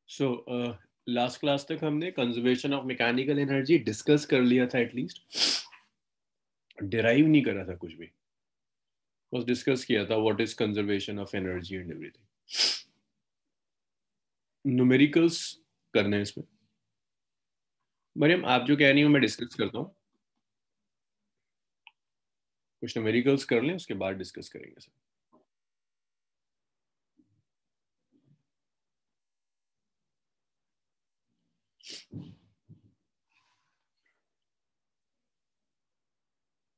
So last class तक हमने conservation of mechanical energy discuss कर लिया था, एटलीस्ट डिराइव नहीं करा था कुछ भी, बस डिस्कस किया था what is conservation of energy and everything. Numericals करने हैं इसमें। मरियम, आप जो कह रही हो मैं डिस्कस करता हूँ। कुछ न्यूमेरिकल्स कर लें, उसके बाद डिस्कस करेंगे सर।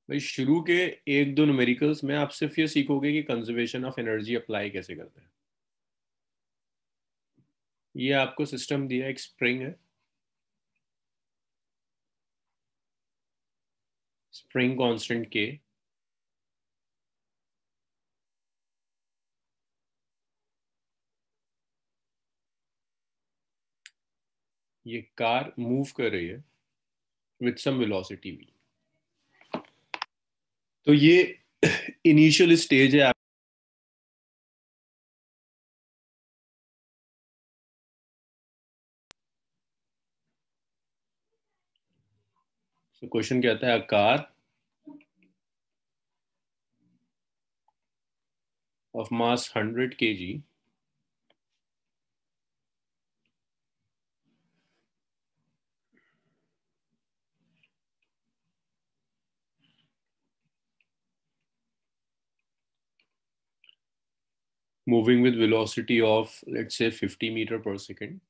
भाई शुरू के एक दो न्यूमेरिकल्स में आप सिर्फ ये सीखोगे कि कंजर्वेशन ऑफ एनर्जी अप्लाई कैसे करते हैं। ये आपको सिस्टम दिया, एक स्प्रिंग है, स्प्रिंग कांस्टेंट के। ये कार मूव कर रही है विथ सम वेलोसिटी वी। तो ये इनिशियल स्टेज है। तो क्वेश्चन क्या आता है, a car of mass 100 kg moving with velocity of, let's say, 50 meter per second,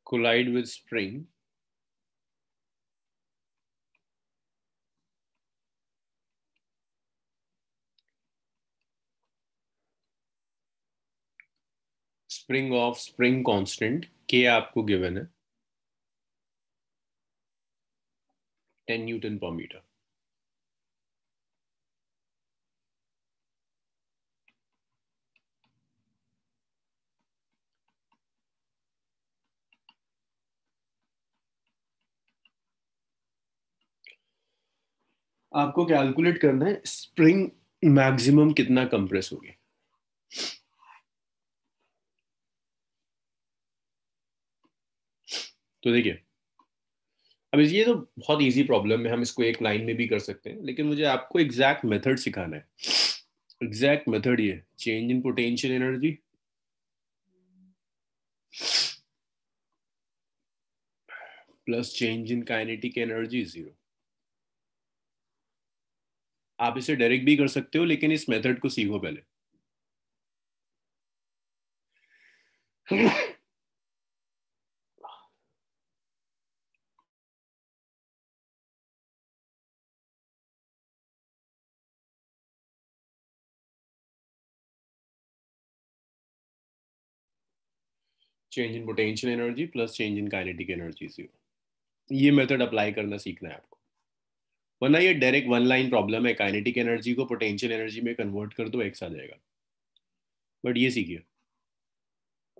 collide with spring of spring constant k आपको गिवन है 10 न्यूटन पर मीटर। आपको कैलकुलेट करना है स्प्रिंग मैक्सिमम कितना कंप्रेस हो गया। तो देखिए, अब ये तो बहुत इजी प्रॉब्लम है, हम इसको एक लाइन में भी कर सकते हैं, लेकिन मुझे आपको एग्जैक्ट मेथड सिखाना है। एग्जैक्ट मेथड ये change in potential energy plus change in kinetic energy zero. आप इसे डायरेक्ट भी कर सकते हो, लेकिन इस मेथड को सीखो पहले। Change in potential energy plus change in kinetic energy zero, ये मेथड अप्लाई करना सीखना है आपको। वरना ये डायरेक्ट वन लाइन प्रॉब्लम है, काइनेटिक एनर्जी को पोटेंशियल एनर्जी में कन्वर्ट कर दो, एक्स आ जाएगा। बट ये सीखिए,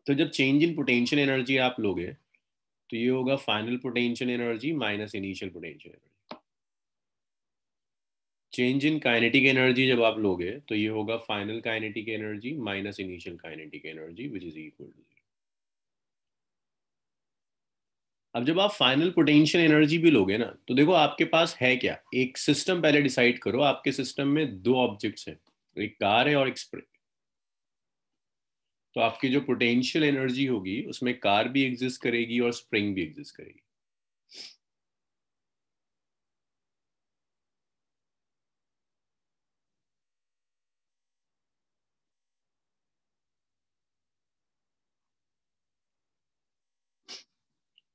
तो जब चेंज इन पोटेंशियल एनर्जी आप लोगे तो ये होगा final potential energy minus initial potential energy. Change in kinetic energy जब आप लोगे तो ये होगा final kinetic energy minus initial kinetic energy which is equal to. अब जब आप फाइनल पोटेंशियल एनर्जी भी लोगे ना, तो देखो आपके पास है क्या, एक सिस्टम पहले डिसाइड करो। आपके सिस्टम में दो ऑब्जेक्ट्स हैं, एक कार है और एक स्प्रिंग। तो आपकी जो पोटेंशियल एनर्जी होगी उसमें कार भी एग्जिस्ट करेगी और स्प्रिंग भी एग्जिस्ट करेगी।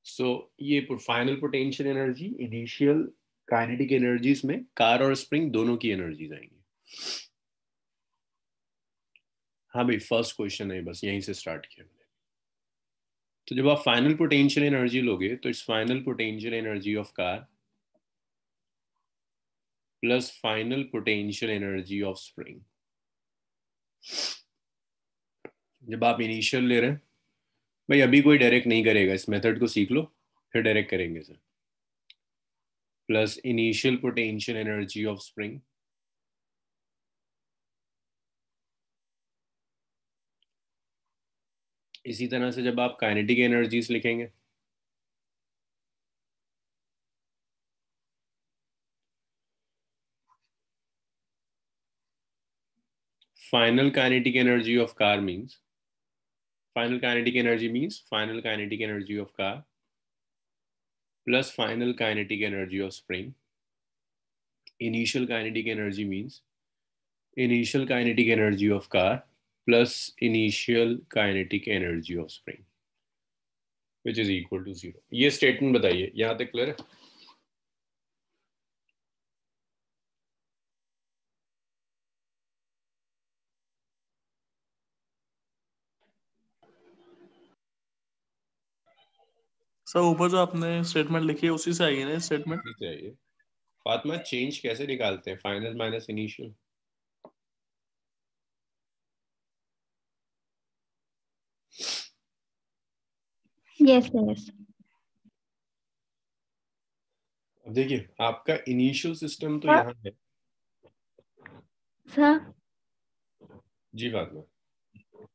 सो ये final potential energy, initial kinetic energies में कार और स्प्रिंग दोनों की एनर्जीज आएंगी। हाँ भाई, फर्स्ट क्वेश्चन है, बस यहीं से स्टार्ट किया मैंने। तो जब आप फाइनल पोटेंशियल एनर्जी लोगे तो it's final potential energy of car plus final potential energy of spring. जब आप इनिशियल ले रहे हैं, भाई अभी कोई डायरेक्ट नहीं करेगा, इस मेथड को सीख लो फिर डायरेक्ट करेंगे sir. Plus initial potential energy of spring इसी तरह से जब आप काइनेटिक एनर्जीज लिखेंगे final kinetic energy of car means final kinetic energy of car plus final kinetic energy of spring. Initial kinetic energy means initial kinetic energy of car plus initial kinetic energy of spring, which is equal to 0. ये statement बताइए, यहां तक clear है? Sir ऊपर जो आपने statement लिखी है उसी से आई है ना स्टेटमेंट? इसी से आइए। फातिमा, चेंज कैसे निकालते हैं? Final minus initial. Yes yes. अब देखिए, आपका इनिशियल सिस्टम तो यहाँ है। सर जी फातिमा।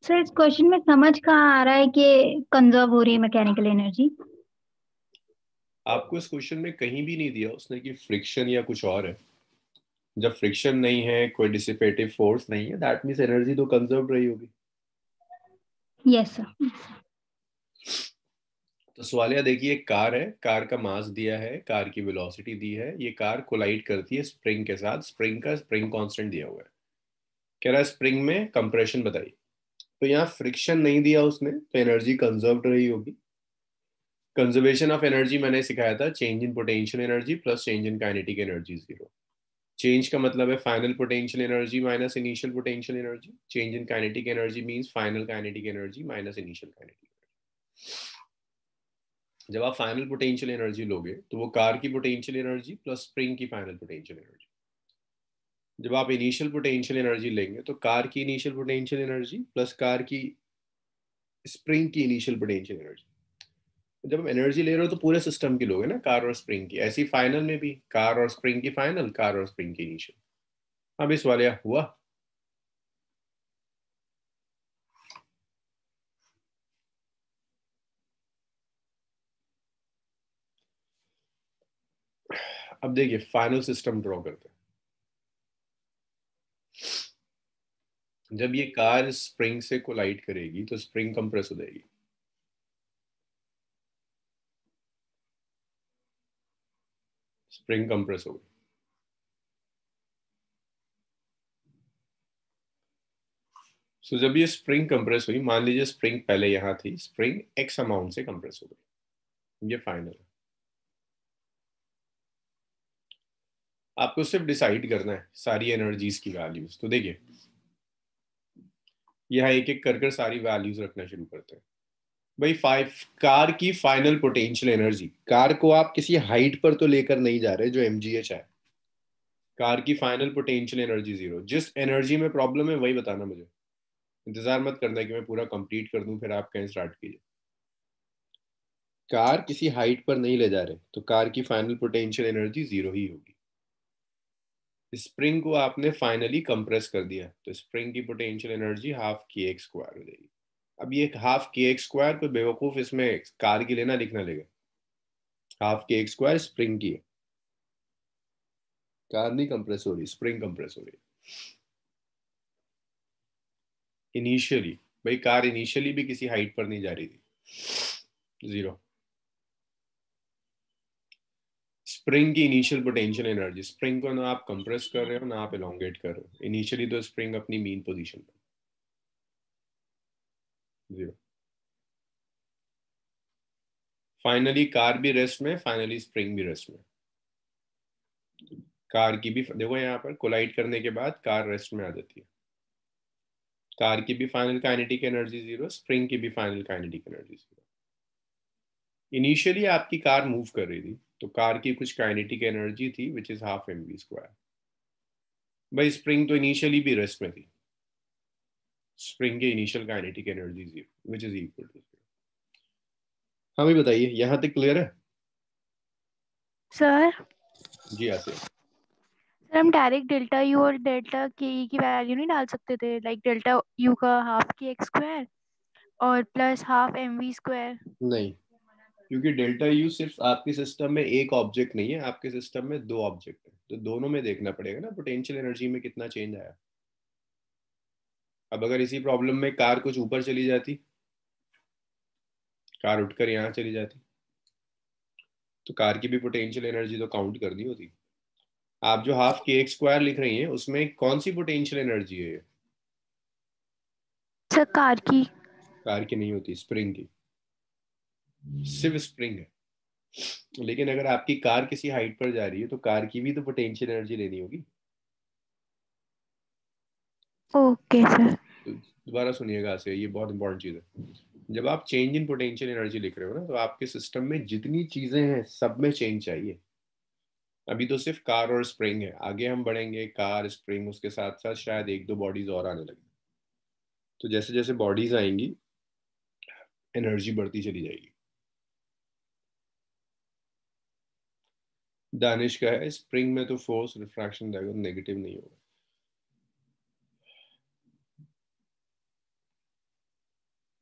सर इस क्वेश्चन में समझ कहाँ आ रहा है कि कंजर्व हो रही है मैकेनिकल एनर्जी? आपको इस क्वेश्चन में कहीं भी नहीं दिया उसने कि फ्रिक्शन या कुछ और है। जब फ्रिक्शन नहीं है, कोई डिसिपेटिव फोर्स नहीं है, दैट मींस एनर्जी तो कंजर्व रही होगी। Yes sir. तो सवालिया देखिए, कार है, कार का मास दिया है, कार की वेलोसिटी दी है, ये कार कोलाइड करती है स्प्रिंग के साथ, स्प्रिंग कांस्टेंट दिया हुआ है। कह रहा है स्प्रिंग में कंप्रेशन बताइए। तो यहाँ फ्रिक्शन नहीं दिया उसने, तो एनर्जी कंजर्व रही होगी। कंजर्वेशन ऑफ एनर्जी मैंने सिखाया था, change in potential energy plus change in kinetic energy 0। Change का मतलब है final potential energy minus initial potential energy. Change in kinetic energy means final kinetic energy minus initial kinetic energy. जब आप final potential energy लोगे तो वो car की potential energy plus spring की फाइनल पोटेंशियल एनर्जी। जब आप इनिशियल पोटेंशियल एनर्जी लेंगे तो कार की initial potential energy plus car की स्प्रिंग की इनिशियल पोटेंशियल एनर्जी। जब हम एनर्जी ले रहे हो तो पूरे सिस्टम की लोगे ना, कार और स्प्रिंग की। ऐसी फाइनल में भी कार और स्प्रिंग की फाइनल, कार और स्प्रिंग की इनिशियल। अब इस वाले हुआ। अब देखिए फाइनल सिस्टम ड्रॉ करते हैं। जब ये कार स्प्रिंग से कोलाइड करेगी तो स्प्रिंग कंप्रेस हो जाएगी। स्प्रिंग कंप्रेस हो गई। सो जब ये स्प्रिंग कंप्रेस हुई, मान लीजिए स्प्रिंग पहले यहां थी, स्प्रिंग एक्स अमाउंट से कंप्रेस हो गई, ये फाइनल है। आपको सिर्फ डिसाइड करना है सारी एनर्जीज की वैल्यूज। तो देखिए यहाँ एक एक कर कर सारी वैल्यूज रखना शुरू करते हैं। भाई कार की फाइनल पोटेंशियल एनर्जी, कार को आप किसी हाइट पर तो लेकर नहीं जा रहे जो mgh है। कार की फाइनल पोटेंशियल एनर्जी 0। जिस एनर्जी में प्रॉब्लम है वही बताना मुझे। इंतजार मत करना कि मैं पूरा कंप्लीट कर दूं फिर आप कहीं स्टार्ट कीजिए। कार किसी हाइट पर नहीं ले जा रहे तो कार की फाइनल पोटेंशियल एनर्जी 0 ही होगी। स्प्रिंग को आपने फाइनली कंप्रेस कर दिया तो स्प्रिंग की पोटेंशियल एनर्जी हाफ के एक्स स्क्वायर हो जाएगी। अब ये हाफ के एक्स स्क्वायर कोई बेवकूफ इसमें कार की लेना लिखना लेगा। हाफ के एक्स स्क्वायर स्प्रिंग की है, कार नहीं कंप्रेस हो रही, स्प्रिंग कंप्रेस हो रही इनिशियली। भाई कार इनिशियली भी किसी हाइट पर नहीं जा रही थी, 0। स्प्रिंग की इनिशियल पोटेंशियल एनर्जी, स्प्रिंग को ना आप कंप्रेस कर रहे हो ना आप एलोंगेट कर रहे हो, इनिशियली तो स्प्रिंग अपनी मीन पोजीशन पर, 0। फाइनली कार भी रेस्ट में, फाइनली स्प्रिंग भी रेस्ट में। कार की भी देखो यहाँ पर कोलाइड करने के बाद कार रेस्ट में आ जाती है। कार की भी फाइनल काइनेटिक एनर्जी 0, स्प्रिंग की भी फाइनल काइनेटिक एनर्जी 0। इनिशियली आपकी कार मूव कर रही थी तो कार की कुछ काइनेटिक एनर्जी थी which is half mv square. भाई स्प्रिंग तो इनिशियली भी रेस्ट में थी, स्प्रिंग की initial kinetic energy 0 which is equal to 0। हाँ भाई बताइए, यहाँ तक क्लियर है? सर जी आसिया। सर हम डायरेक्ट डेल्टा यू और डेल्टा के ई की वैल्यू नहीं डाल सकते थे, लाइक डेल्टा यू का हाफ के एक्स स्क्वायर और plus half M we square? नहीं, क्योंकि डेल्टा यू सिर्फ आपके सिस्टम में एक ऑब्जेक्ट नहीं है, आपके सिस्टम में दो ऑब्जेक्ट है, तो दोनों में देखना पड़ेगा ना पोटेंशियल एनर्जी में कितना चेंज आया। अब अगर इसी प्रॉब्लम में कार कुछ ऊपर चली जाती, कार उठकर यहाँ चली जाती, तो कार की भी पोटेंशियल एनर्जी तो काउंट करनी होती। आप जो हाफ के एक्स स्क्वायर लिख रही हैं उसमें कौन सी पोटेंशियल एनर्जी है? सर कार की। कार की नहीं होती, स्प्रिंग की, सिर्फ स्प्रिंग है। लेकिन अगर आपकी कार किसी हाइट पर जा रही है तो कार की भी तो पोटेंशियल एनर्जी लेनी होगी। Okay sir. तो दोबारा सुनिएगा से, ये बहुत इंपॉर्टेंट चीज़ है। जब आप चेंज इन पोटेंशियल एनर्जी लिख रहे हो ना, तो आपके सिस्टम में जितनी चीज़ें हैं सब में चेंज चाहिए। अभी तो सिर्फ कार और स्प्रिंग है, आगे हम बढ़ेंगे कार स्प्रिंग उसके साथ साथ शायद एक दो बॉडीज और आने लगे। तो जैसे जैसे बॉडीज आएंगी एनर्जी बढ़ती चली जाएगी। दानिश का है स्प्रिंग में तो फोर्स रिफ्रैक्शन रहेगा, नेगेटिव नहीं होगा।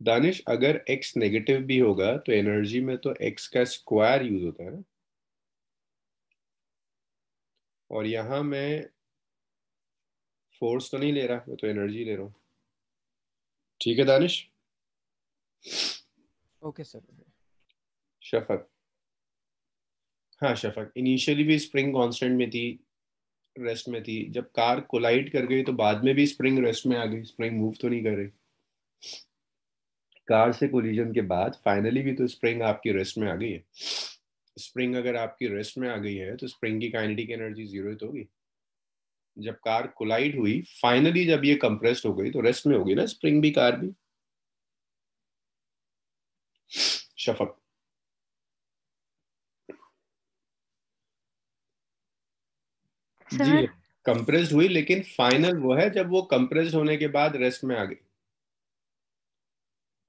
दानिश अगर x नेगेटिव भी होगा तो एनर्जी में तो x का स्क्वायर यूज होता है ना, और यहां मैं फोर्स तो नहीं ले रहा, मैं तो एनर्जी ले रहा हूँ। ठीक है दानिश। Okay sir. शफक, हाँ शफक, इनिशियली भी स्प्रिंग कांस्टेंट में थी, रेस्ट में थी, जब कार कोलाइड कर गई तो बाद में भी स्प्रिंग रेस्ट में आ गई, स्प्रिंग मूव तो नहीं कर रही। कार से कोलिजन के बाद फाइनली भी तो स्प्रिंग आपकी रेस्ट में आ गई है। स्प्रिंग अगर आपकी रेस्ट में आ गई है तो स्प्रिंग की काइनेटिक एनर्जी जीरो तो होगी। जब कार कोलाइड हुई फाइनली, जब ये कंप्रेस्ड हो गई तो रेस्ट में होगी ना स्प्रिंग भी कार भी। शफक, जी सर कंप्रेस्ड हुई, लेकिन फाइनल वो है जब वो कंप्रेस्ड होने के बाद रेस्ट में आ गई।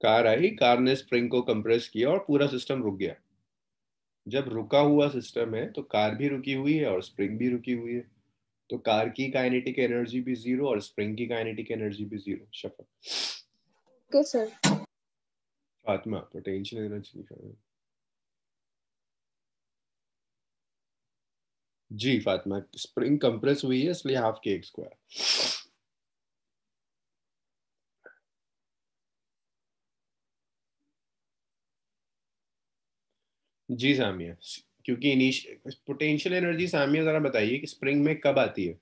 कार आई, कार ने स्प्रिंग को कंप्रेस किया और पूरा सिस्टम रुक गया। जब रुका हुआ सिस्टम है तो कार भी रुकी हुई है और स्प्रिंग भी रुकी हुई है, तो कार की काइनेटिक एनर्जी भी जीरो और स्प्रिंग की काइनेटिक एनर्जी भी zero. Shafaq, okay sir. Fatima potential energy. जी फातिमा, स्प्रिंग कंप्रेस हुई है इसलिए हाफ के एक्स स्क्वायर। जी सामिया, क्योंकि पोटेंशियल एनर्जी सामिया जरा बताइए कि स्प्रिंग में कब आती है?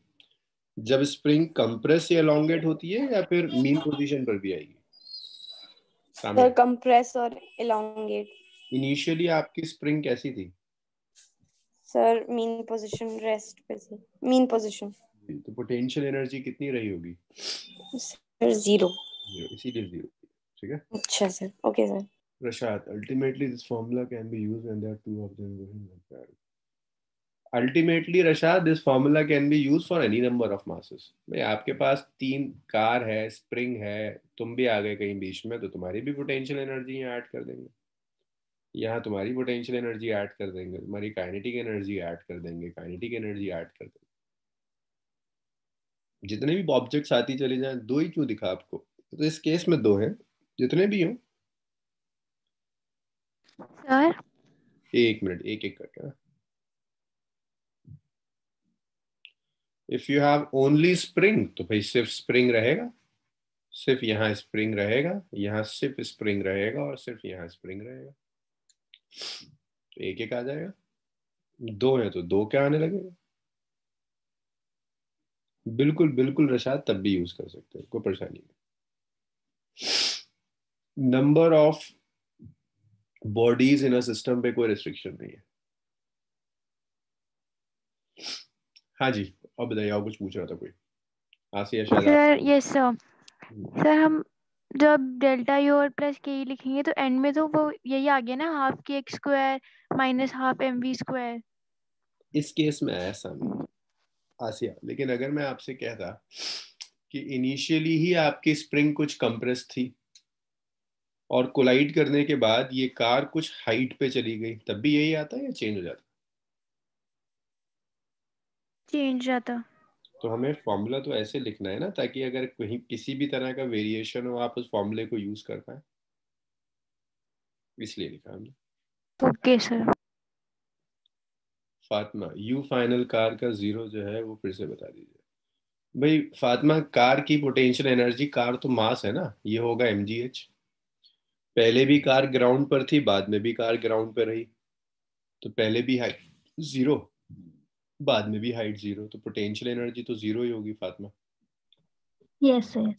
जब स्प्रिंग कंप्रेस या एलोंगेट होती है या फिर मीन पोजीशन पर भी आएगी? सामिया, सर कंप्रेस और एलोंगेट। इनिशियली आपकी स्प्रिंग कैसी थी? सर मीन पोजीशन, रेस्ट पे से मीन पोजीशन। तो पोटेंशियल एनर्जी कितनी रही होगी? Sir zero. इसीलिए जीरो। ठीक है। अच्छा sir, okay sir. Rashad, ultimately this formula can be used when there are two objects going in parallel. Ultimately Rashad, this formula can be used for any number of masses. भाई आपके पास तीन car है, spring है, तुम भी आ गए कहीं बीच में, तो तुम्हारी भी पोटेंशियल एनर्जी यहाँ ऐड कर देंगे, यहाँ तुम्हारी पोटेंशियल एनर्जी ऐड कर देंगे, तुम्हारी काइनेटिक एनर्जी ऐड कर देंगे, काइनेटिक एनर्जी ऐड कर देंगे। जितने भी ऑब्जेक्ट्स आती चले जाएं, दो ही क्यों दिखा आपको? तो इस केस में दो हैं, जितने भी हो। सर एक मिनट, एक एक करके ना। If you have only spring तो भाई सिर्फ स्प्रिंग रहेगा, सिर्फ यहाँ स्प्रिंग रहेगा, यहाँ सिर्फ स्प्रिंग रहेगा और सिर्फ यहाँ स्प्रिंग रहेगा, तो एक एक आ जाएगा। दो है तो दो क्या आने लगेगा। बिल्कुल बिल्कुल रशाद, तब भी यूज कर सकते हैं, कोई परेशानी नहीं। Number of bodies in a system पे कोई रिस्ट्रिक्शन नहीं है। हाँ जी, अब बताइए, और कुछ पूछ रहा था कोई? आसिया शायद सर यस सर। सर हम जब डेल्टा यू और प्लस के ई लिखेंगे तो एंड में तो वो यही आ गया ना, हाफ के x square minus half M we square. इस केस में ऐसा नहीं आसिया, लेकिन अगर मैं आपसे कहता कि इनिशियली ही आपकी स्प्रिंग कुछ कंप्रेस थी और कोलाइड करने के बाद ये कार कुछ हाइट पे चली गई, तब भी यही आता है या चेंज हो जाता चेंज आता। तो हमें फॉर्मूला तो ऐसे लिखना है ना, ताकि अगर कहीं किसी भी तरह का वेरिएशन हो आप उस फॉर्मूले को यूज कर पाए, इसलिए लिखा हमने। Okay sir. Fatima, you final car का जीरो जो है वो फिर से बता दीजिए। भाई फातिमा, कार की पोटेंशियल एनर्जी, कार तो मास है ना, ये होगा mgh। पहले भी कार ग्राउंड पर थी, बाद में भी कार ग्राउंड पर रही, तो पहले भी हाइट जीरो, बाद में भी हाइट जीरो, तो पोटेंशियल एनर्जी तो जीरो ही होगी फातिमा। Yes sir.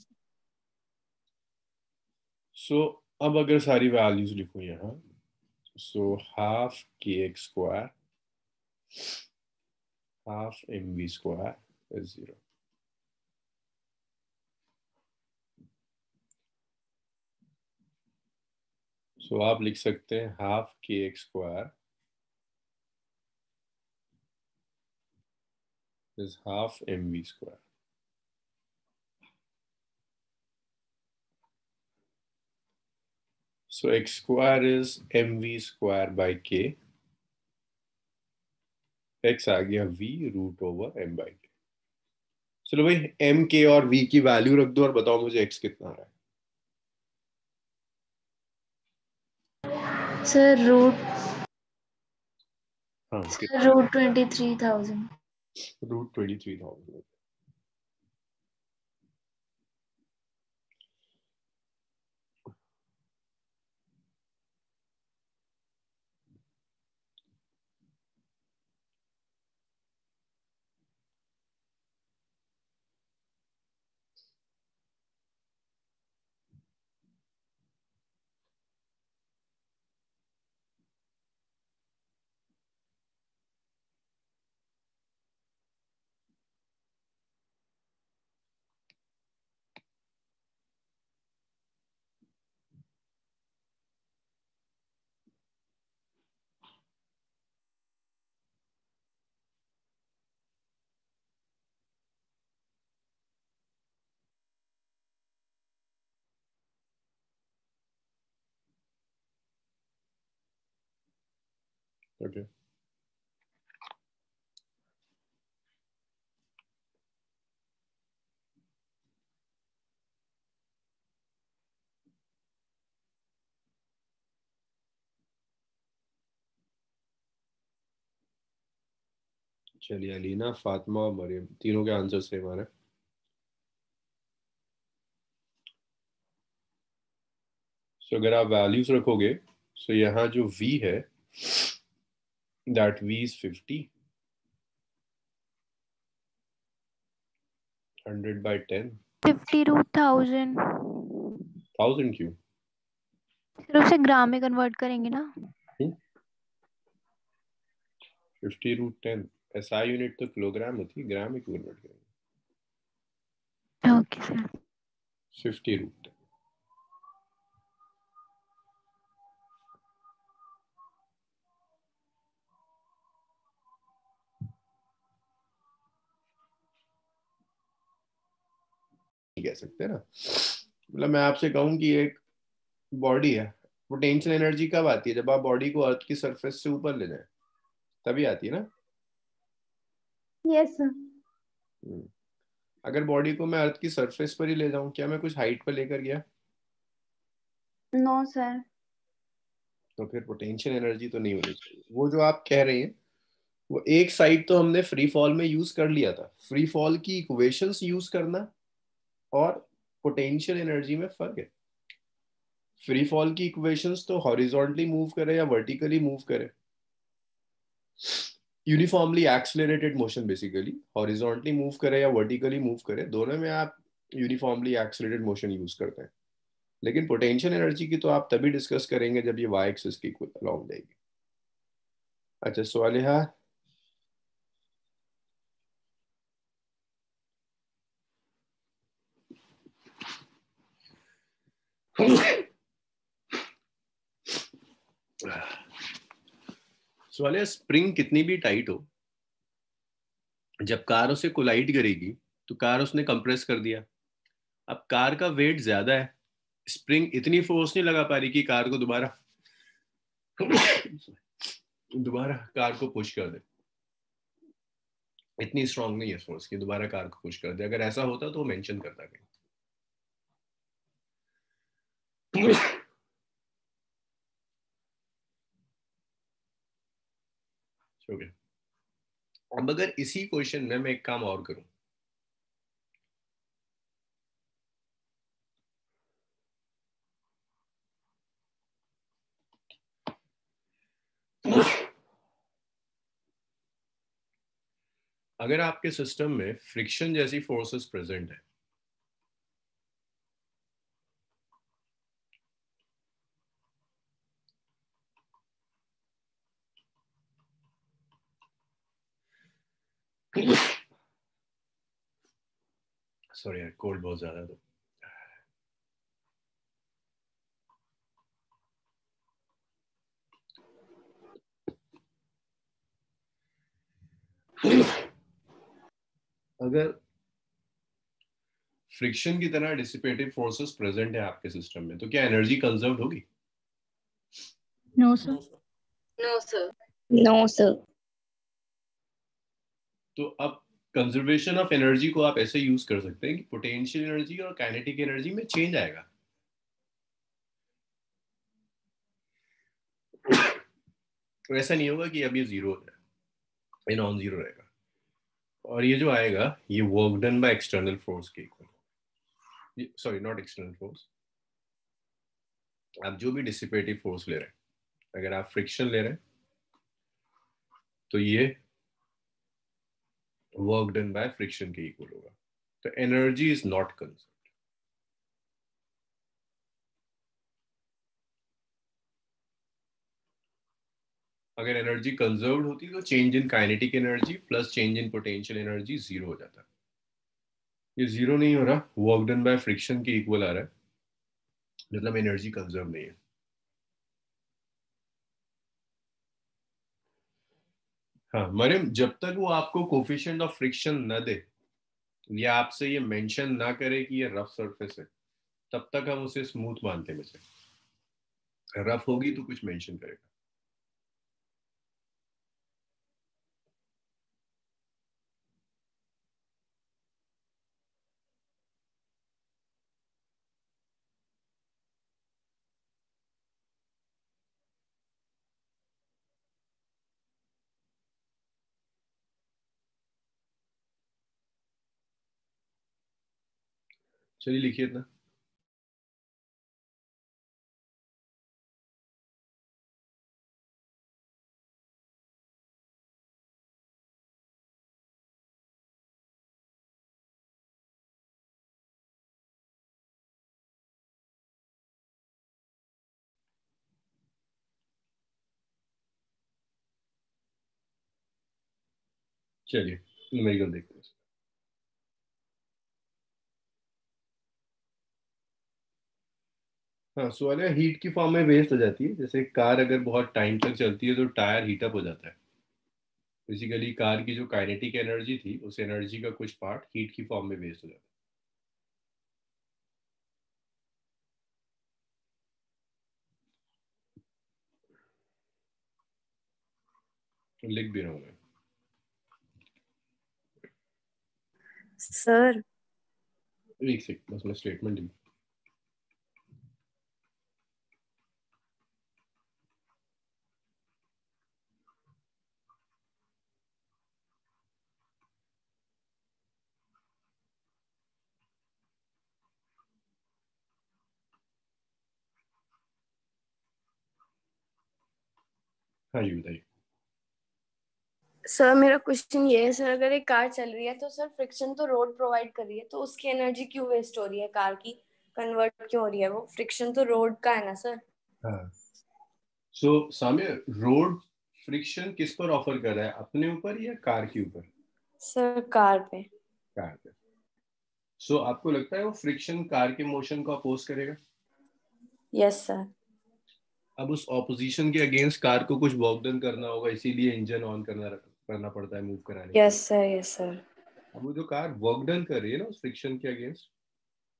सो अब अगर सारी वैल्यूज लिखो यहाँ, so half kx square half mv square is zero. So आप लिख सकते हैं half kx square is half mv square. So x square is mv square by k, x आ गया v root over m by k। चलो भाई m k और v की वैल्यू रख दो और बताओ मुझे x कितना आ रहा है। सर रूट हाँ, रूट 23,000। रूट 23,000। ओके, चलिए अलीना, फातिमा और मरियम तीनों के आंसर सेम आ रहे हैं। सो अगर आप वैल्यूज रखोगे, सो यहाँ जो v है that v is 50, 100 by 10। 50 root 1000। 1000 क्यों? फिर उसे ग्राम में कन्वर्ट करेंगे ना। 50 रूट 10 SI यूनिट तो किलोग्राम होती है, ग्राम में क्यों कन्वर्ट करेंगे? Okay sir. 50 रूट 10। कह सकते हैं ना, मतलब मैं आपसे कहूं कि एक बॉडी है, पोटेंशियल एनर्जी कब आती है? जब आप बॉडी को अर्थ की सरफेस से ऊपर ले जाए, तभी आती है ना। Yes sir. अगर बॉडी को मैं अर्थ की सरफेस पर ही ले जाऊं, क्या मैं कुछ हाइट पर लेकर गया? No sir. तो फिर पोटेंशियल एनर्जी तो नहीं होनी चाहिए। वो जो आप कह रहे हैं, वो एक साइड तो हमने फ्री फॉल में यूज कर लिया था। फ्री फॉल की इक्वेशंस यूज करना और पोटेंशियल एनर्जी में फर्क है। फ्री फॉल की इक्वेशंस तो हॉरिजॉन्टली मूव करे या वर्टिकली मूव करे, uniformly accelerated motion, basically horizontally move करे या वर्टिकली मूव करे, दोनों में आप यूनिफॉर्मली एक्सेलरेटेड मोशन यूज करते हैं। लेकिन पोटेंशियल एनर्जी की तो आप तभी डिस्कस करेंगे जब ये वाई एक्सिस की अलॉन्ग जाएगी। अच्छा स्वालिहा, स्वालिहा, स्प्रिंग कितनी भी टाइट हो, जब कार उसे कोलाइड करेगी तो कार उसने कंप्रेस कर दिया। अब कार का वेट ज्यादा है, स्प्रिंग इतनी फोर्स नहीं लगा पा रही कि कार को दोबारा कार को पुश कर दे। इतनी स्ट्रांग नहीं है फोर्स की, दोबारा कार को पुश कर दे। अगर ऐसा होता तो मेंशन करता कहीं। ओके, अब अगर इसी क्वेश्चन में मैं एक काम और करूं, अगर आपके सिस्टम में फ्रिक्शन जैसी फोर्सेस प्रेजेंट है, सॉरी यार कोल्ड बहुत ज्यादा तो अगर फ्रिक्शन की तरह डिसिपेटिव फोर्सेस प्रेजेंट है आपके सिस्टम में, तो क्या एनर्जी कंजर्व होगी? No sir. No, sir. No, sir. तो अब कंजर्वेशन ऑफ एनर्जी को आप ऐसे यूज कर सकते हैं कि पोटेंशियल एनर्जी और काइनेटिक एनर्जी में चेंज आएगा। तो ऐसा नहीं होगा कि अब ये जीरो हो जाए, ये नॉन जीरो रहेगा, और ये जो आएगा ये work done by external force के इक्वल, सॉरी नॉट एक्सटर्नल फोर्स, आप जो भी डिसिपेटिव फोर्स ले रहे हैं, अगर आप फ्रिक्शन ले रहे हैं तो ये वर्क डन बाय फ्रिक्शन के इक्वल होगा। तो एनर्जी इज नॉट कंजर्व। अगर एनर्जी कंजर्व्ड होती तो change in kinetic energy plus change in potential energy zero हो जाता। ये जीरो नहीं हो रहा, वर्क डन बाय फ्रिक्शन के इक्वल आ रहा है, मतलब एनर्जी कंजर्व नहीं है। हाँ मरियम, जब तक वो आपको कोफिशिएंट ऑफ फ्रिक्शन न दे या आपसे ये मेंशन ना करे कि ये रफ सरफेस है, तब तक हम उसे स्मूथ मानते हैं। रफ होगी तो कुछ मेंशन करेगा। चलिए लिखिए इतना। चलिए न्यूमेरिकल देखते हैं। हाँ सवाल है, हीट की फॉर्म में वेस्ट हो जाती है। जैसे कार अगर बहुत टाइम तक चलती है तो टायर हीटअप हो जाता है। बेसिकली कार की जो काइनेटिक एनर्जी थी, उस एनर्जी का कुछ पार्ट हीट की फॉर्म में वेस्ट हो जाता है। लिख भी रहा हूँ मैं। Sir. एक सेकंड बस मैं स्टेटमेंट लिख। हाँ जी बताइए। सर मेरा क्वेश्चन ये है सर, अगर एक कार चल रही है तो सर फ्रिक्शन तो रोड प्रोवाइड कर रही है, तो उसकी एनर्जी क्यों वेस्ट हो रही है? कार की कन्वर्ट क्यों हो रही है? वो फ्रिक्शन तो रोड का है ना सर। हाँ सो साम्य, रोड फ्रिक्शन किस पर ऑफर कर रहा है, अपने ऊपर या कार के ऊपर? सर कार पे। कार पे। सो आपको लगता है वो फ्रिक्शन कार के मोशन को अपोज करेगा? Yes sir. अब उस ऑपोजिशन के अगेंस्ट कार को कुछ वर्क डन करना होगा, इसीलिए इंजन ऑन करना पड़ता है मूव कराने के लिए। Yes sir, yes sir. अब वो जो कार वर्क डन कर रही है ना उस फ्रिक्शन के अगेंस्ट,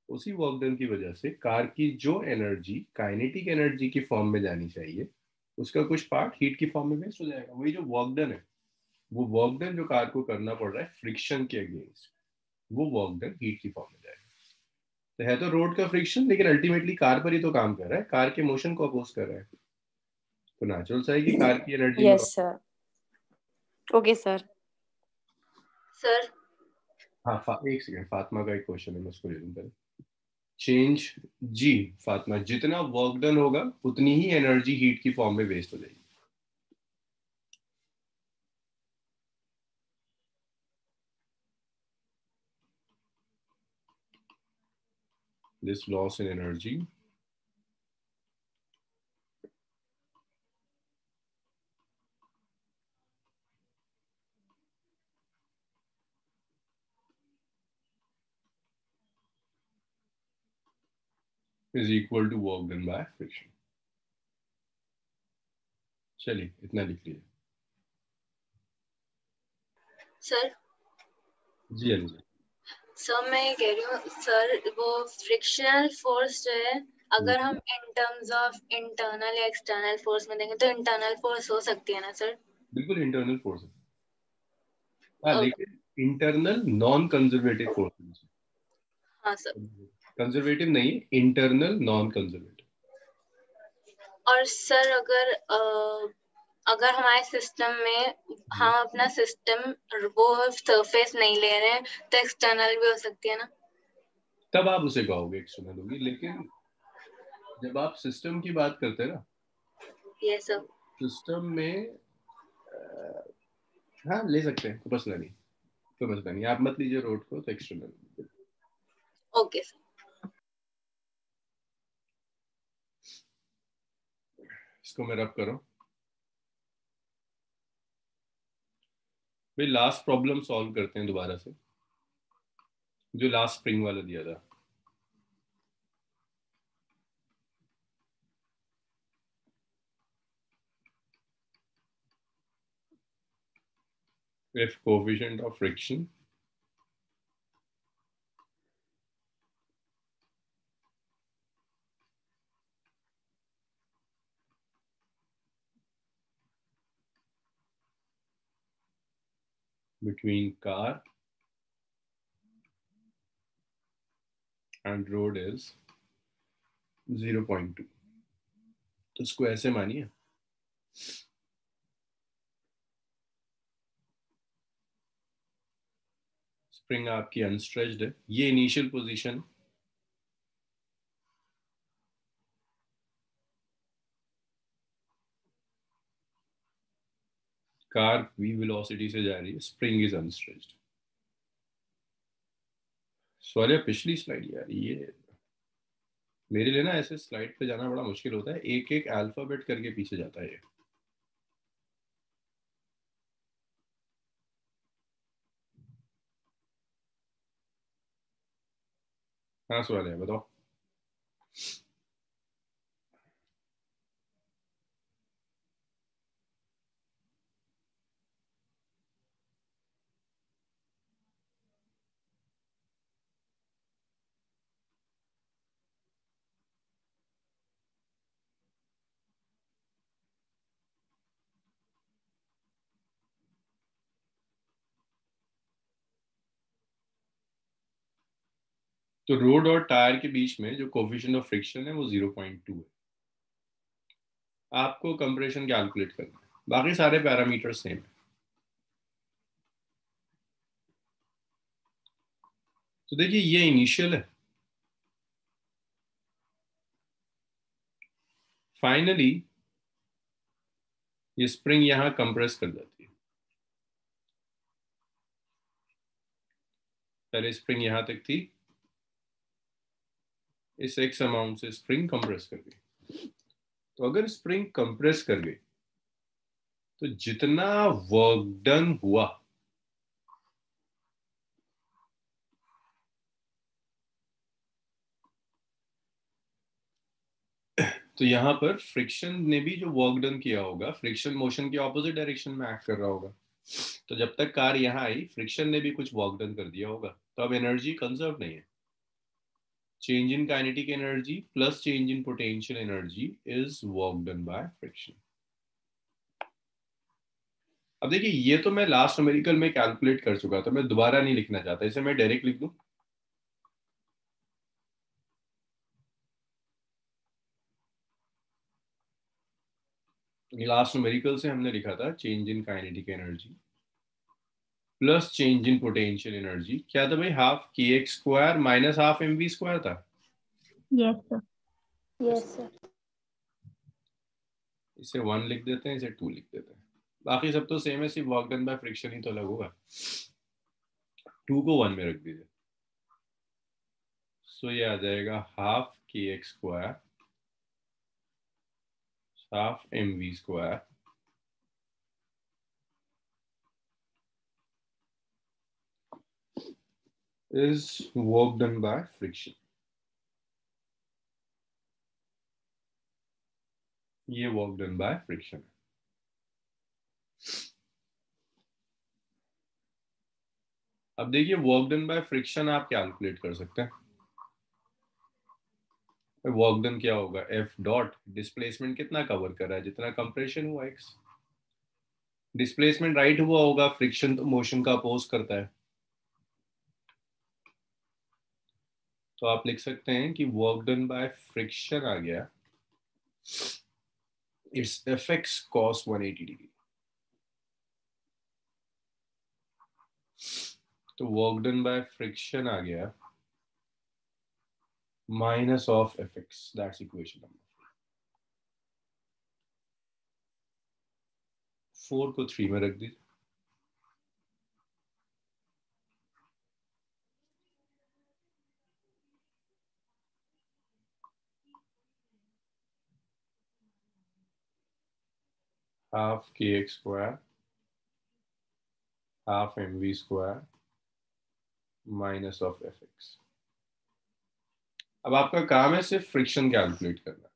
उसी वर्क डन की वजह से कार की जो एनर्जी काइनेटिक एनर्जी की फॉर्म में जानी चाहिए, उसका कुछ पार्ट हीट की फॉर्म में वेस्ट हो जाएगा। वही जो वर्क डन है वो वर्क डन जो कार को करना पड़ रहा है फ्रिक्शन के अगेंस्ट, वो वर्क डन हीट की फॉर्म में जाएगा। तो है तो रोड का फ्रिक्शन, लेकिन अल्टीमेटली कार पर ही तो काम कर रहा है, कार के मोशन को अपोज कर रहा है, तो नेचुरल सा है कि कार की एनर्जी में। Yes sir, okay sir. Sir हाँ एक सेकंड, फातिमा का एक क्वेश्चन है, मैं उसको ले लूँ पहले। चेंज जी फातिमा, जितना वर्क डन होगा उतनी ही एनर्जी हीट की फॉर्म में वेस्ट हो जाएगी। This loss in energy is equal to work done by friction. चलिए इतना लिख लीजिए। सर जी अनुजा। सर मैं ये कह रही हूँ सर, वो फ्रिक्शनल फोर्स जो है, अगर हम इन टर्म्स ऑफ इंटरनल या एक्सटर्नल फोर्स में देखें तो इंटरनल फोर्स हो सकती है ना सर? बिल्कुल इंटरनल फोर्स है, हाँ लेकिन इंटरनल नॉन कंजर्वेटिव फोर्स। हाँ सर। कंजर्वेटिव नहीं, इंटरनल नॉन कंजर्वेटिव। और सर अगर हमारे सिस्टम में हम अपना सिस्टम वो सरफेस नहीं ले रहे हैं तो एक्सटर्नल भी हो सकती है ना? तब आप उसे कहोगे एक्सटर्नल होगी, लेकिन जब आप सिस्टम की बात करते हैं ना, यस सर। सिस्टम में हाँ ले सकते हैं, कोई मसला नहीं, कोई मसला नहीं, आप मत लीजिए रोड को, तो एक्सटर्नल। Okay sir. इसको मैं रब करो भाई। लास्ट प्रॉब्लम सॉल्व करते हैं दोबारा से, जो लास्ट स्प्रिंग वाला दिया था। If coefficient of friction between car and road is 0.2, तो इसको ऐसे मानिए स्प्रिंग आपकी अनस्ट्रेच्ड है, ये initial position, car v velocity से जा रही है, स्प्रिंग इज अनस्ट्रेच्ड। सॉरी पिछली स्लाइड यार, ये मेरे लिए ना ऐसे स्लाइड पे जाना बड़ा मुश्किल होता है, एक एक अल्फाबेट करके पीछे जाता है ये। हाँ सवाल है, बताओ। तो रोड और टायर के बीच में जो कोफिशिएंट ऑफ फ्रिक्शन है वो 0.2 है। आपको कंप्रेशन कैलकुलेट करना है, बाकी सारे पैरामीटर सेम है। तो देखिए ये इनिशियल है, फाइनली ये स्प्रिंग यहां कंप्रेस कर जाती है। पहले स्प्रिंग यहां तक थी, इस एक्स अमाउंट से स्प्रिंग कंप्रेस कर गई। तो अगर स्प्रिंग कंप्रेस कर गई तो जितना वर्क डन हुआ तो यहां पर फ्रिक्शन ने भी जो वर्क डन किया होगा, फ्रिक्शन मोशन के ऑपोजिट डायरेक्शन में एक्ट कर रहा होगा। तो जब तक कार यहां आई, फ्रिक्शन ने भी कुछ वर्क डन कर दिया होगा, तो अब एनर्जी कंजर्व नहीं है। Change in kinetic energy plus change in potential energy is work done by friction. अब देखिए ये तो मैं लास्ट न्यूमेरिकल में कैलकुलेट कर चुका था, मैं दोबारा नहीं लिखना चाहता, इसे मैं डायरेक्ट लिख दूं। लास्ट न्यूमेरिकल से हमने लिखा था change in kinetic energy plus change in potential energy, क्या था भाई, हाफ के x square minus half M we square था। Yes sir. Yes sir. इसे 1 लिख देते हैं, इसे 2 लिख देते हैं, बाकी सब तो सेम है, सिर्फ वर्क डन बाय फ्रिक्शन ही तो अलग होगा। 2 को 1 में रख दीजिए, सो ये आ जाएगा हाफ के x square half M we square is work done by friction। ये वर्क डन बाय फ्रिक्शन है। अब देखिए वर्क डन बाय फ्रिक्शन आप कैलकुलेट कर सकते हैं। वर्क डन क्या होगा, एफ डॉट डिस्प्लेसमेंट कितना कवर कर रहा है, जितना कंप्रेशन हुआ एक्स, डिस्प्लेसमेंट राइट हुआ होगा, फ्रिक्शन तो मोशन का अपोज करता है, तो आप लिख सकते हैं कि वर्क डन बाय फ्रिक्शन आ गया it's F X cos 180 degree. तो वर्क डन बाय फ्रिक्शन आ गया minus of F X, that's equation number 4 को 3 में रख दीजिए, हाफ के x square half M we square minus of F X. अब आपका काम है सिर्फ फ्रिक्शन कैलकुलेट करना।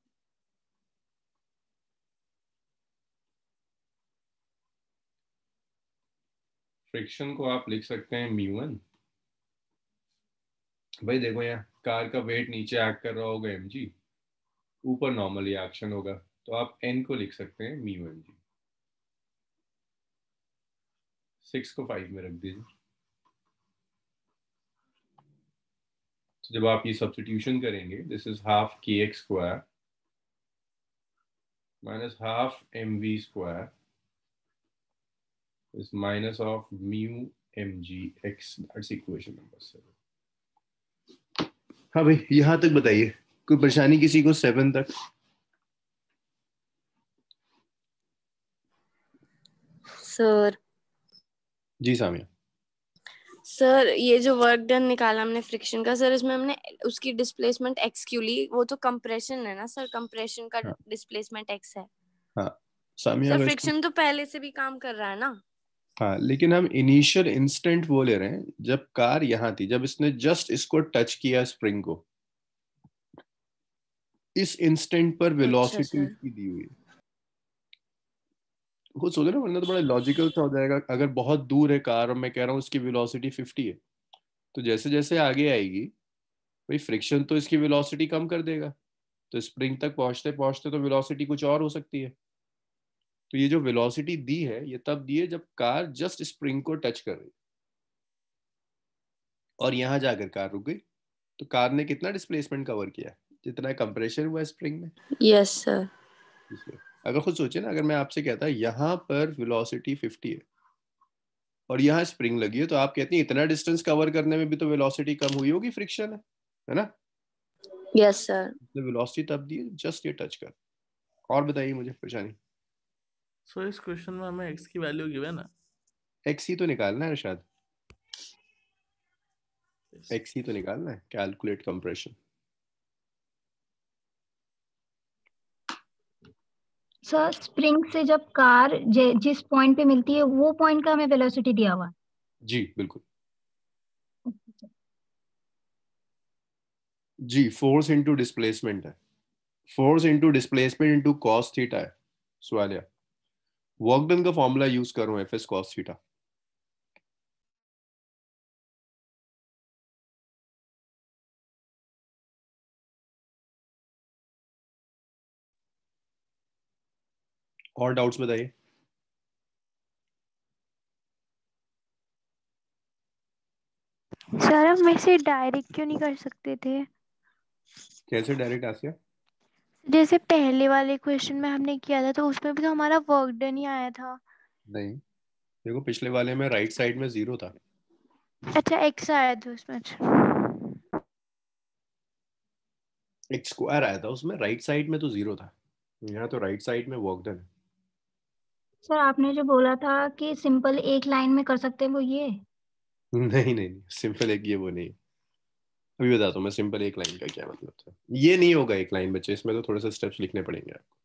फ्रिक्शन को आप लिख सकते हैं μ1। भाई देखो यहाँ कार का वेट नीचे एक्ट कर रहा होगा mg, ऊपर नॉर्मली एक्शन होगा, तो आप n को लिख सकते हैं μmg। 6 को 5 में रख दीजिए, तो जब आप ये सब्स्टिट्यूशन करेंगे, दिस इज हाफ के x square minus half M we square is minus of mu M G X, that's equation number 7। हाँ भाई यहां तक बताइए, कोई परेशानी किसी को 7 तक? सर जी सामिया। सर ये जो वर्क डन निकाला हमने फ्रिक्शन का, सर इसमें हमने उसकी डिस्प्लेसमेंट एक्स क्यू ली, वो तो कंप्रेशन है ना सर, कंप्रेशन का हाँ डिस्प्लेसमेंट एक्स है। हाँ सामिया, सर अगर फ्रिक्शन तो पहले से भी काम कर रहा है ना। हाँ, लेकिन हम इनिशियल इंस्टेंट वो ले रहे हैं जब कार यहाँ थी, जब इसने जस्ट इसको टच किया स्प्रिंग को, इस इंस्टेंट पर अच्छा वेलोसिटी सर। इसकी दी हुई है। खुद सोचो ना, वरना तो बड़ा लॉजिकल सा हो जाएगा, अगर बहुत दूर है कार और मैं कह रहा हूँ इसकी वेलोसिटी 50 है, तो जैसे जैसे आगे आएगी भाई फ्रिक्शन तो इसकी वेलोसिटी कम कर देगा, तो स्प्रिंग तक पहुंचते पहुंचते तो वेलोसिटी कुछ और हो सकती है। तो ये जो वेलोसिटी दी है ये तब दी है जब कार जस्ट स्प्रिंग को टच कर रही, और यहां जाकर कार रुक गई, तो कार ने कितना डिस्प्लेसमेंट कवर किया, जितना कंप्रेशन हुआ स्प्रिंग में। Yes sir. इसलिए अगर खुद सोचिए ना, अगर मैं आपसे कहता यहाँ पर वेलोसिटी 50 है और यहाँ स्प्रिंग लगी है, तो आप कहती हैं इतना डिस्टेंस कवर करने में भी तो वेलोसिटी कम हुई होगी, फ्रिक्शन है ना। Yes sir. वेलोसिटी तब दी है जस्ट ये टच कर। और बताइए मुझे परेशानी। सो इस क्वेश्चन में हमें x की वैल्यू गिवन है, एक्स ही तो निकालना है शायद, एक्स ही तो निकालना है, कैलकुलेट कंप्रेशन। सर स्प्रिंग से जब कार जिस पॉइंट पे मिलती है वो पॉइंट का हमें वेलोसिटी दिया हुआ है। जी बिल्कुल जी, फोर्स इंटू डिस्प्लेसमेंट है, force into displacement into cos theta है सवालिया। वर्क डन का फॉर्मूला यूज कर रहा हूँ, एफ एस कॉस थीटा। और डाउट्स बताइए। सर हम इसे डायरेक्ट क्यों नहीं कर सकते थे? कैसे डायरेक्ट आसिया? जैसे पहले वाले क्वेश्चन में हमने किया था तो उसमें भी तो हमारा वर्क डन ही आया था। नहीं, देखो पिछले वाले में राइट साइड में 0 था। अच्छा एक्स आया था उसमें, अच्छा। एक स्क्वायर आया था उसमें, राइट साइड में तो 0 था। यहाँ तो राइट साइड में वर्क डन है। सर आपने जो बोला था कि सिंपल एक लाइन में कर सकते हैं वो ये? नहीं नहीं नहीं, सिंपल एक ये वो नहीं। अभी बताता हूँ मैं सिंपल एक लाइन का क्या मतलब था। ये नहीं होगा एक लाइन बच्चे, इसमें तो थोड़े से स्टेप्स लिखने पड़ेंगे ये आपको।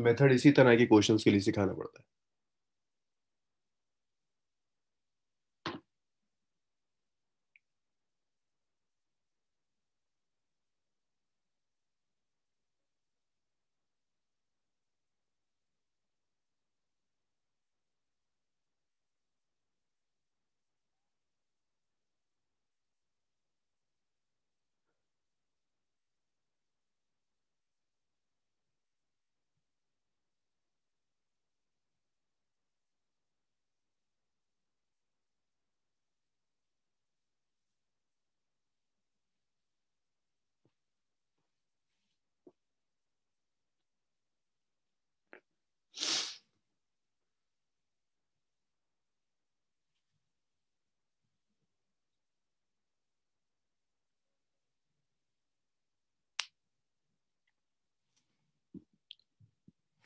मेथड इसी तरह के क्वेश्चंस के लिए सिखाना पड़ता है।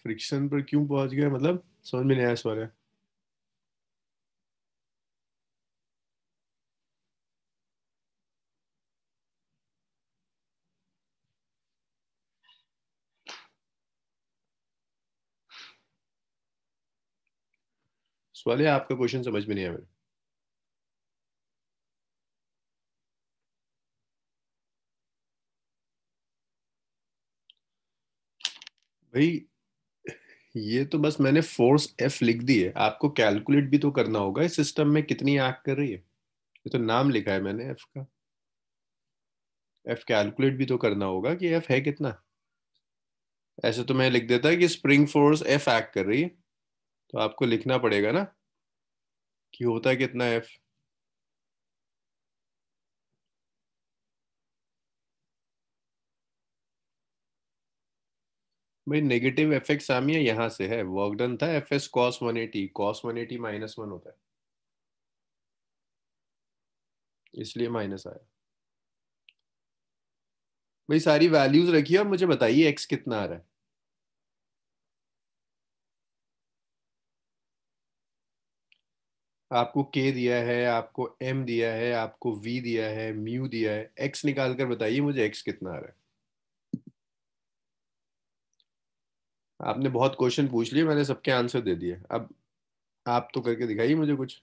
फ्रिक्शन पर क्यों पहुंच गया, मतलब समझ में नहीं आया सवाल। सवाल है आपका, क्वेश्चन समझ में नहीं आया मेरे। भाई ये तो बस मैंने फोर्स एफ लिख दी है, आपको कैलकुलेट भी तो करना होगा इस सिस्टम में कितनी एक्ट कर रही है। ये तो नाम लिखा है मैंने एफ का, एफ कैलकुलेट भी तो करना होगा कि एफ है कितना। ऐसे तो मैं लिख देता है कि स्प्रिंग फोर्स एफ एक्ट कर रही है, तो आपको लिखना पड़ेगा ना कि होता है कितना एफ। भाई नेगेटिव एफ एक्स सामिया यहाँ से है, वर्क डन था एफ एस कॉस 180, कॉस 180 -1 होता है, इसलिए माइनस आया। भाई सारी वैल्यूज रखिए और मुझे बताइए एक्स कितना आ रहा है। आपको के दिया है, आपको एम दिया है, आपको वी दिया है, म्यू दिया है, एक्स निकाल कर बताइए मुझे एक्स कितना आ रहा है। आपने बहुत क्वेश्चन पूछ लिए, मैंने सबके आंसर दे दिए, अब आप तो करके दिखाइए मुझे कुछ।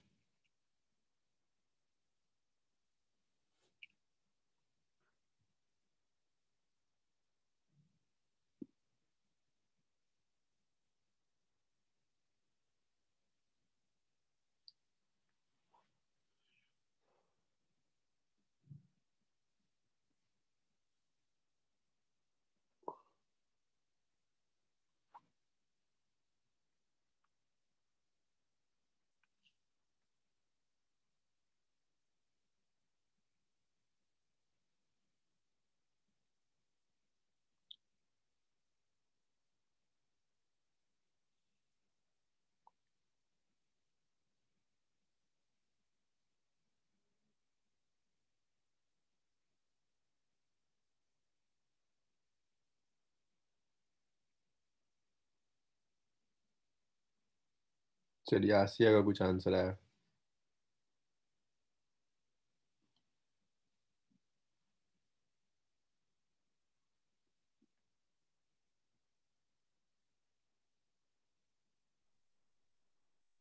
चलिए आसिया का कुछ आंसर आया।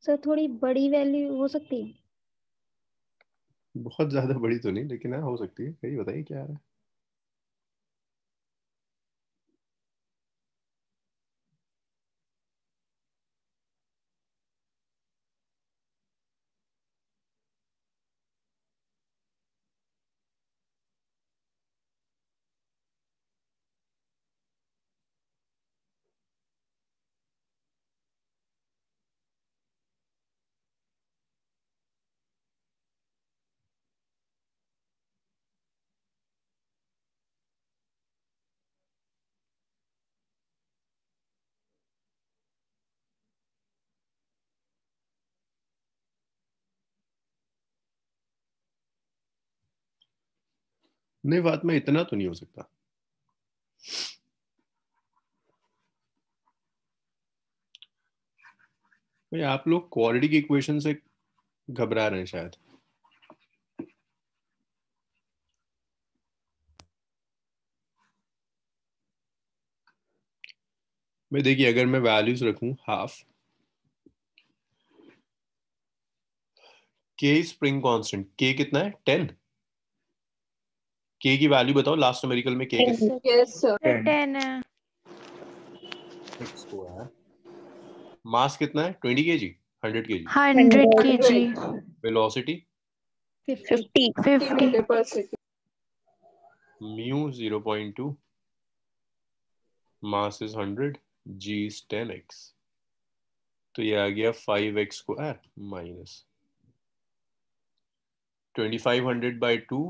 सर थोड़ी बड़ी वैल्यू हो सकती है? बहुत ज्यादा बड़ी तो नहीं, लेकिन हाँ हो सकती है। कहीं बताइए क्या आ रहा है। नहीं बात में इतना तो नहीं हो सकता। भाई आप लोग क्वाड्रेटिक इक्वेशन से घबरा रहे हैं शायद। भाई देखिए अगर मैं वैल्यूज रखूं हाफ के स्प्रिंग कांस्टेंट, के कितना है 10, के की वैल्यू बताओ लास्ट न्यूमेरिकल में, के कितना Yes, sir. 10 है। है? x square. मास कितना है 20 kg, 100 kg। 100 kg। Velocity 50 50 meter per second. Mu 0.2, mass is 100, g is 10x। तो ये आ गया 5x square minus 2500 by 2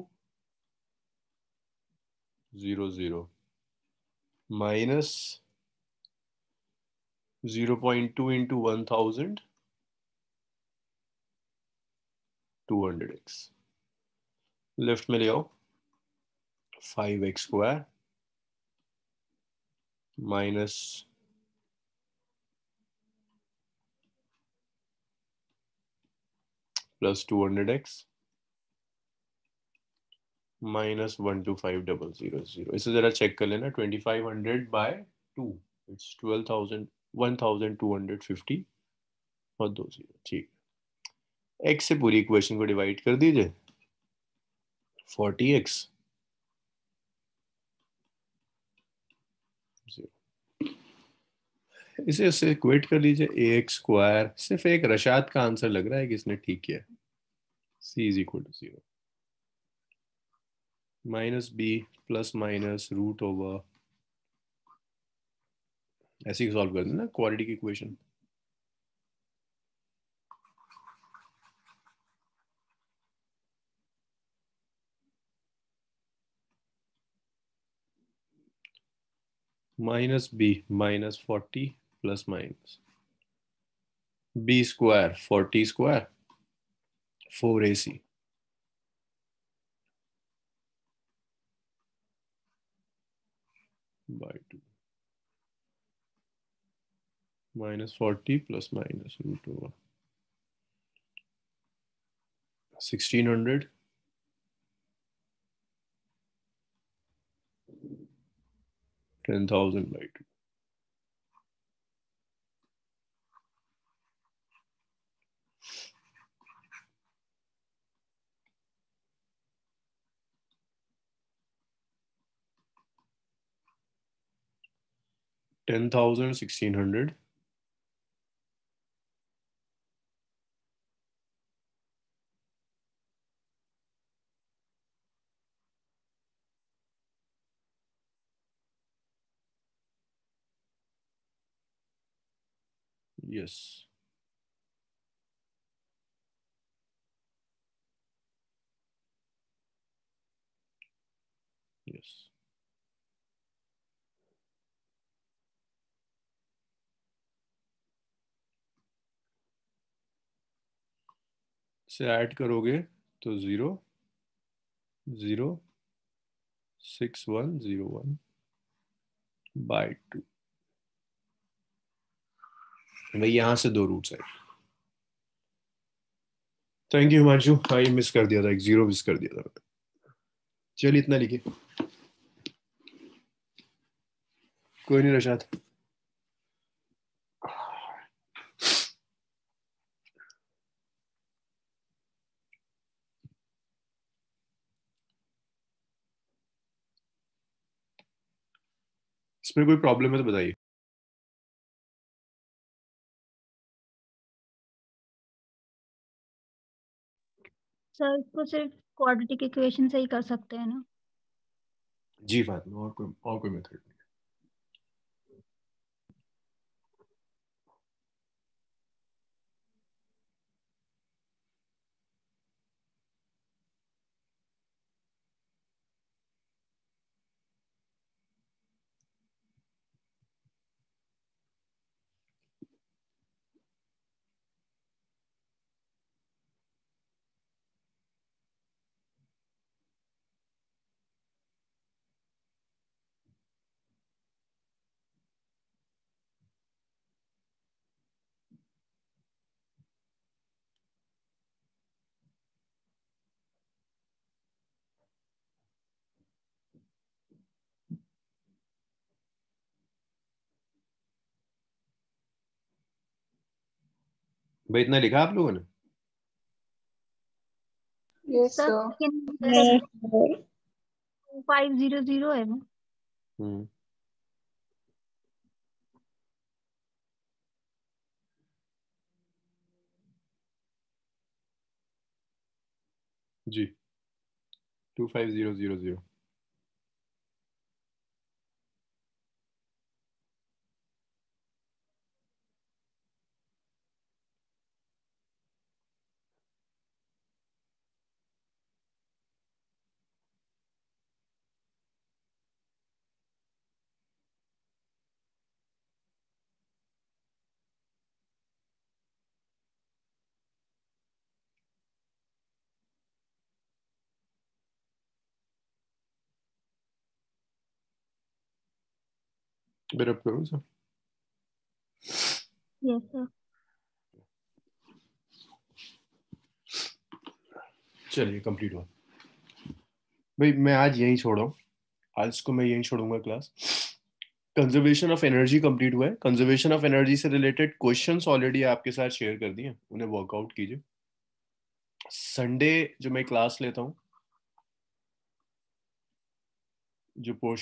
00 minus 0.2 into 1000 200x। Left में ले आओ 5x square minus plus 200x minus 125,000। इसे जरा चेक कर लेना। 2500 बाय 2 इट्स 12,000 1250 और 2 0। ठीक, x से पूरी इक्वेशन को डिवाइड कर दीजिए 40x 0। इसे इससे इक्वेट कर लीजिए ax स्क्वायर। सिर्फ एक रशाद का आंसर लग रहा है कि इसने ठीक किया। c is equal to 0 minus b plus minus root over, ऐसे ही सॉल्व कर देना quadratic equation. Minus b minus 40 plus minus b square 40 square 4ac by 2 minus 40 plus minus root over 1600 10,000 by 2। Ten thousand 1600 yes yes. से add करोगे तो 0 0 6101 bye 2। भाई यहां से दो रूट्स है। थैंक यू हिमांशु, भाई मिस कर दिया था, एक 0 मिस कर दिया था। चलिए इतना लिखिए। कोई नहीं रशाद। इसमें कोई प्रॉब्लम है तो बताइए। सर इसको सिर्फ क्वाड्रेटिक इक्वेशन से ही कर सकते हैं ना? जी फातिमा, और कोई मेथड नहीं। भाई इतना लिखा आप लोगों ने? Yes, sir sir. 500 है वो। जी 25000। मेरा करूँ सर? Yes sir. चलिए कंप्लीट हुआ भाई। मैं आज यहीं छोड़ा, आज को मैं यहीं छोड़ूंगा class. Conservation of energy complete हुआ है। कंजर्वेशन ऑफ एनर्जी से रिलेटेड क्वेश्चंस ऑलरेडी आपके साथ शेयर कर दिए, उन्हें वर्कआउट कीजिए। संडे जो मैं क्लास लेता हूँ, जो पोर्शन